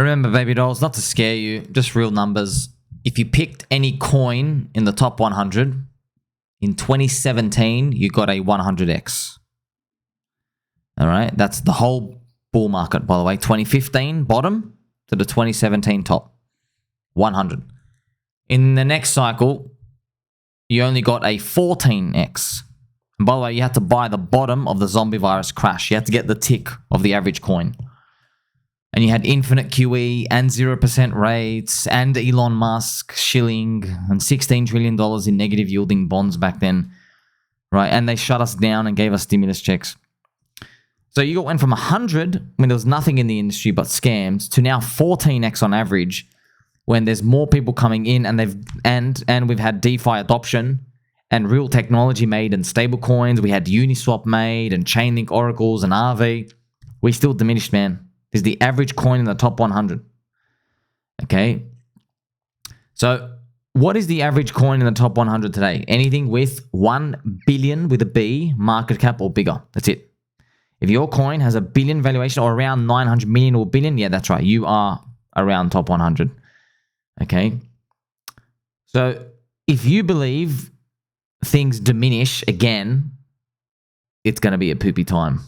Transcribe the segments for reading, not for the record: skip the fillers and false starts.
Remember, baby dolls, not to scare you, just real numbers. If you picked any coin in the top 100, in 2017, you got a 100x. All right, that's the whole bull market, by the way. 2015 bottom to the 2017 top, 100. In the next cycle, you only got a 14x. And by the way, you had to buy the bottom of the zombie virus crash. You had to get the tick of the average coin. And you had infinite QE and 0% rates and Elon Musk shilling and $16 trillion in negative yielding bonds back then, right? And they shut us down and gave us stimulus checks. So you went from 100 when there was nothing in the industry but scams to now 14x on average when there's more people coming in and we've had DeFi adoption and real technology made and stable coins. We had Uniswap made and Chainlink oracles and RV. We still diminished, man. Is the average coin in the top 100. Okay. So what is the average coin in the top 100 today? Anything with 1 billion with a B market cap or bigger. That's it. If your coin has a billion valuation or around 900 million or billion, yeah, that's right. You are around top 100. Okay. So if you believe things diminish again, it's going to be a poopy time.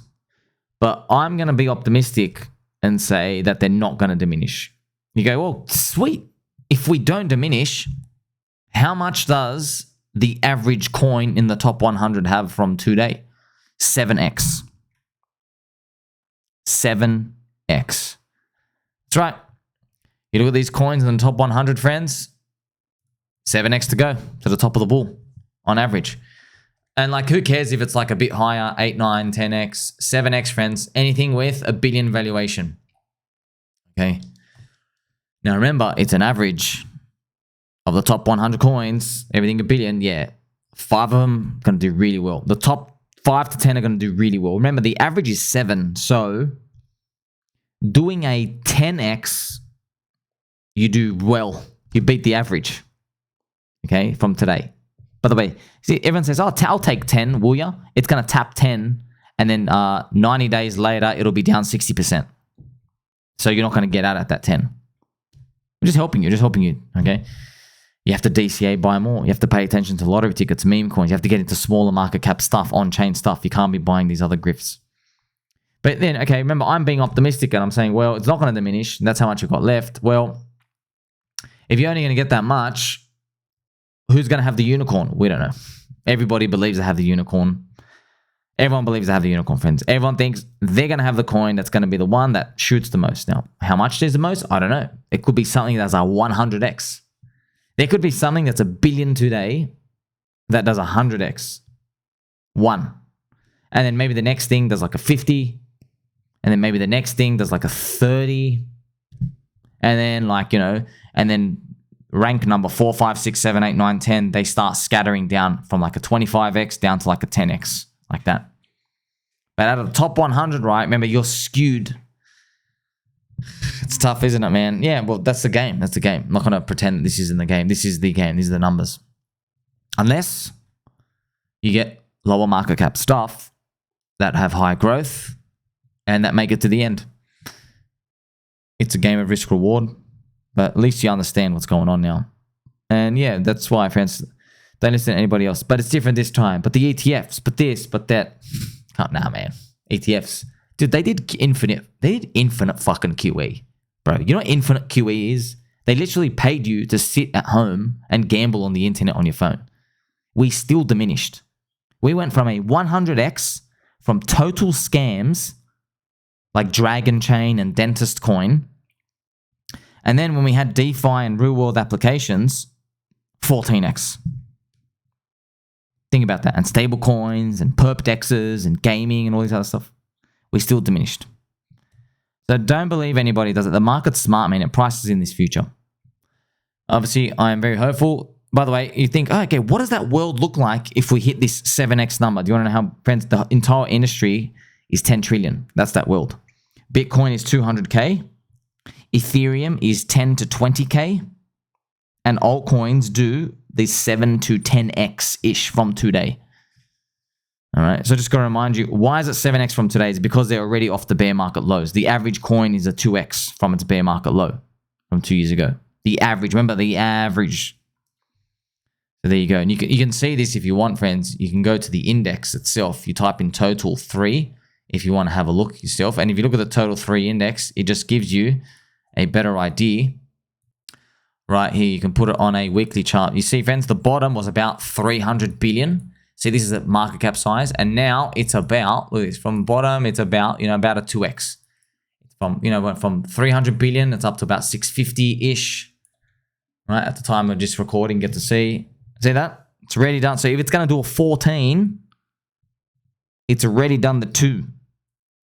But I'm going to be optimistic and say that they're not going to diminish. You go, well, sweet. If we don't diminish, how much does the average coin in the top 100 have from today? 7x. 7x. That's right. You look at these coins in the top 100, friends. 7x to go to the top of the bull on average. And like, who cares if it's like a bit higher, 8, 9, 10x, 7x, friends, anything with a billion valuation. Okay. Now remember, it's an average of the top 100 coins, everything a billion. Yeah. 5 of them going to do really well. The top 5 to 10 are going to do really well. Remember, the average is 7. So doing a 10x, you do well. You beat the average. Okay. From today. By the way, see, everyone says, oh, I'll take 10, will ya? It's going to tap 10, and then 90 days later, it'll be down 60%. So you're not going to get out at that 10. I'm just helping you, okay? You have to DCA buy more. You have to pay attention to lottery tickets, meme coins. You have to get into smaller market cap stuff, on-chain stuff. You can't be buying these other grifts. But then, okay, remember, I'm being optimistic, and I'm saying, well, it's not going to diminish. That's how much you've got left. Well, if you're only going to get that much, who's going to have the unicorn? We don't know. Everybody believes they have the unicorn. Everyone believes they have the unicorn, friends. Everyone thinks they're going to have the coin that's going to be the one that shoots the most. Now, how much is the most? I don't know. It could be something that's a 100x. There could be something that's a billion today that does 100x. One. And then maybe the next thing does like a 50. And then maybe the next thing does like a 30. And then and then rank number 4, 5, 6, 7, 8, 9, 10, they start scattering down from like a 25x down to like a 10x, like that. But out of the top 100, right, remember, you're skewed. It's tough, isn't it, man? Yeah, well, that's the game. That's the game. I'm not going to pretend that this isn't the game. This is the game. These are the numbers. Unless you get lower market cap stuff that have high growth and that make it to the end. It's a game of risk reward. But at least you understand what's going on now. And yeah, that's why, friends, don't listen to anybody else. But it's different this time. But the ETFs, but this, but that. Oh, nah, man. ETFs. Dude, they did infinite fucking QE. Bro, you know what infinite QE is? They literally paid you to sit at home and gamble on the internet on your phone. We still diminished. We went from a 100x from total scams like Dragon Chain and Dentist Coin. And then when we had DeFi and real world applications, 14x. Think about that. And stable coins and perp dexes and gaming and all this other stuff. We still diminished. So don't believe anybody does it. The market's smart, man. It prices in this future. Obviously, I am very hopeful. By the way, you think, oh, okay, what does that world look like if we hit this 7x number? Do you want to know how, friends, the entire industry is 10 trillion. That's that world. Bitcoin is 200K. Ethereum is 10 to 20K. And altcoins do the 7 to 10x-ish from today. All right. So just got to remind you, why is it 7x from today? It's because they're already off the bear market lows. The average coin is a 2x from its bear market low from 2 years ago. The average. Remember, the average. So there you go. And you can see this if you want, friends. You can go to the index itself. You type in total 3 if you want to have a look yourself. And if you look at the total 3 index, it just gives you a better idea. Right here, you can put it on a weekly chart. You see, friends, the bottom was about 300 billion. See, this is a market cap size. And now it's about, look at this, from bottom, it's about, about a 2x. It's from, went from 300 billion, it's up to about 650-ish. Right, at the time of just recording, get to see. See that? It's already done. So if it's going to do a 14, it's already done the 2.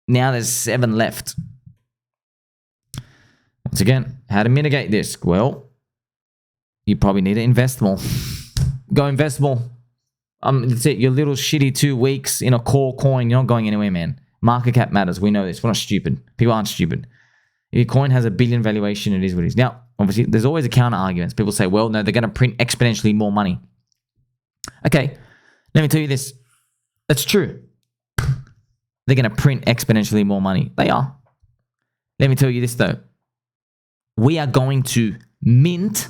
Now there's 7 left. Once again, how to mitigate this? Well, you probably need to invest more. Go invest more. That's it. Your little shitty 2 weeks in a core coin, you're not going anywhere, man. Market cap matters. We know this. We're not stupid. People aren't stupid. If your coin has a billion valuation, it is what it is. Now, obviously, there's always a counter argument. People say, well, no, they're going to print exponentially more money. Okay, let me tell you this. That's true. They're going to print exponentially more money. They are. Let me tell you this, though. We are going to mint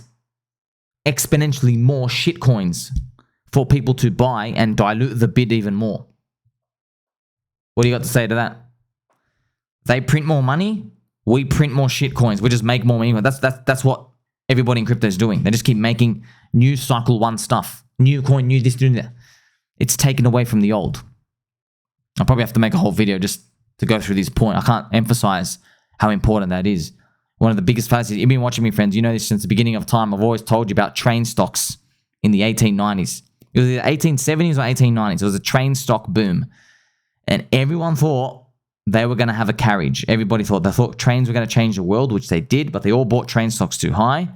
exponentially more shit coins for people to buy and dilute the bid even more. What do you got to say to that? They print more money. We print more shit coins. We just make more money. That's what everybody in crypto is doing. They just keep making new cycle 1 stuff. New coin, new this, new that. It's taken away from the old. I'll probably have to make a whole video just to go through this point. I can't emphasize how important that is. One of the biggest fallacies. You've been watching me, friends. You know this since the beginning of time. I've always told you about train stocks in the 1890s. It was the 1870s or 1890s. It was a train stock boom. And everyone thought they were going to have a carriage. Everybody thought. They thought trains were going to change the world, which they did, but they all bought train stocks too high.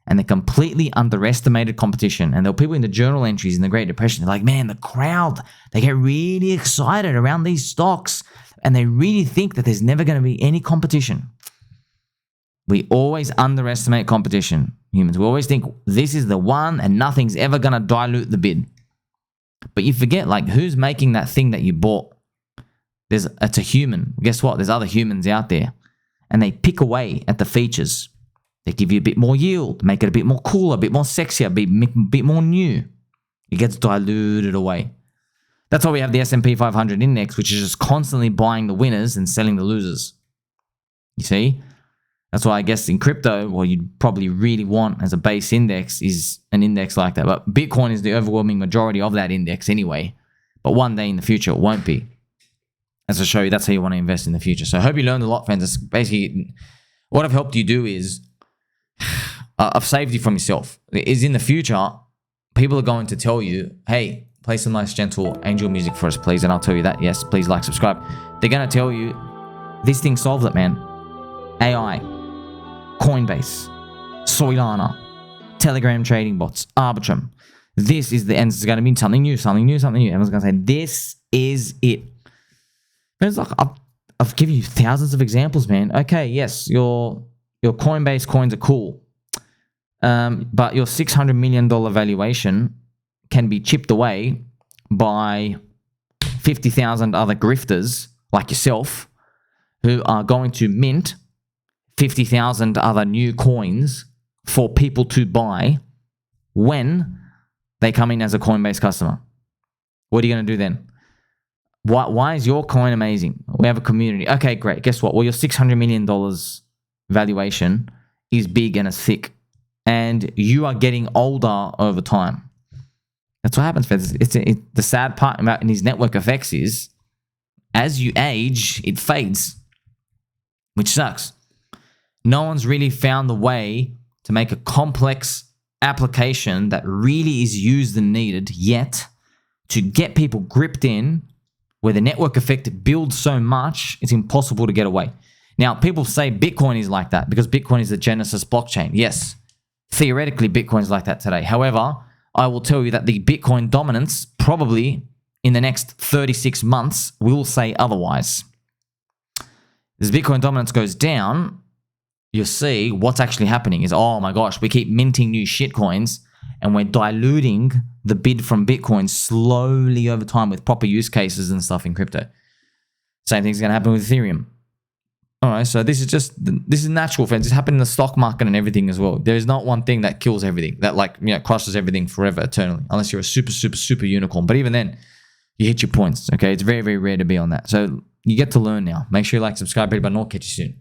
And they completely underestimated competition. And there were people in the journal entries in the Great Depression. They're like, man, the crowd, they get really excited around these stocks. And they really think that there's never going to be any competition. We always underestimate competition, humans. We always think this is the one and nothing's ever going to dilute the bid. But you forget, like, who's making that thing that you bought? It's a human. Guess what? There's other humans out there. And they pick away at the features. They give you a bit more yield, make it a bit more cooler, a bit more sexier, a bit more new. It gets diluted away. That's why we have the S&P 500 index, which is just constantly buying the winners and selling the losers. You see? That's why I guess in crypto, what you'd probably really want as a base index is an index like that. But Bitcoin is the overwhelming majority of that index anyway. But one day in the future, it won't be. As I show you, that's how you want to invest in the future. So I hope you learned a lot, friends. It's basically, what I've helped you do is, I've saved you from yourself. Is in the future, people are going to tell you, hey, play some nice, gentle angel music for us, please. And I'll tell you that. Yes, please like, subscribe. They're going to tell you, this thing solved it, man. AI, Coinbase, Solana, Telegram trading bots, Arbitrum. This is the end. It's going to be something new, something new, something new. Everyone's going to say, this is it. But it's like, I've given you thousands of examples, man. Okay, yes, your Coinbase coins are cool. But your $600 million valuation can be chipped away by 50,000 other grifters like yourself who are going to mint 50,000 other new coins for people to buy when they come in as a Coinbase customer. What are you going to do then? Why is your coin amazing? We have a community. Okay, great. Guess what? Well, your $600 million valuation is big and it's thick. And you are getting older over time. That's what happens, friends. The sad part about these network effects is, as you age, it fades, which sucks. No one's really found the way to make a complex application that really is used and needed yet to get people gripped in where the network effect builds so much, it's impossible to get away. Now, people say Bitcoin is like that because Bitcoin is the Genesis blockchain. Yes, theoretically, Bitcoin is like that today. However, I will tell you that the Bitcoin dominance probably in the next 36 months will say otherwise. As Bitcoin dominance goes down, you'll see what's actually happening is, oh my gosh, we keep minting new shit coins, and we're diluting the bid from Bitcoin slowly over time with proper use cases and stuff in crypto. Same thing's going to happen with Ethereum. All right, so this is natural, friends. It's happened in the stock market and everything as well. There is not one thing that kills everything, that crushes everything forever, eternally, unless you're a super, super, super unicorn. But even then, you hit your points, okay? It's very, very rare to be on that. So you get to learn now. Make sure you like, subscribe, hit the button. I'll catch you soon.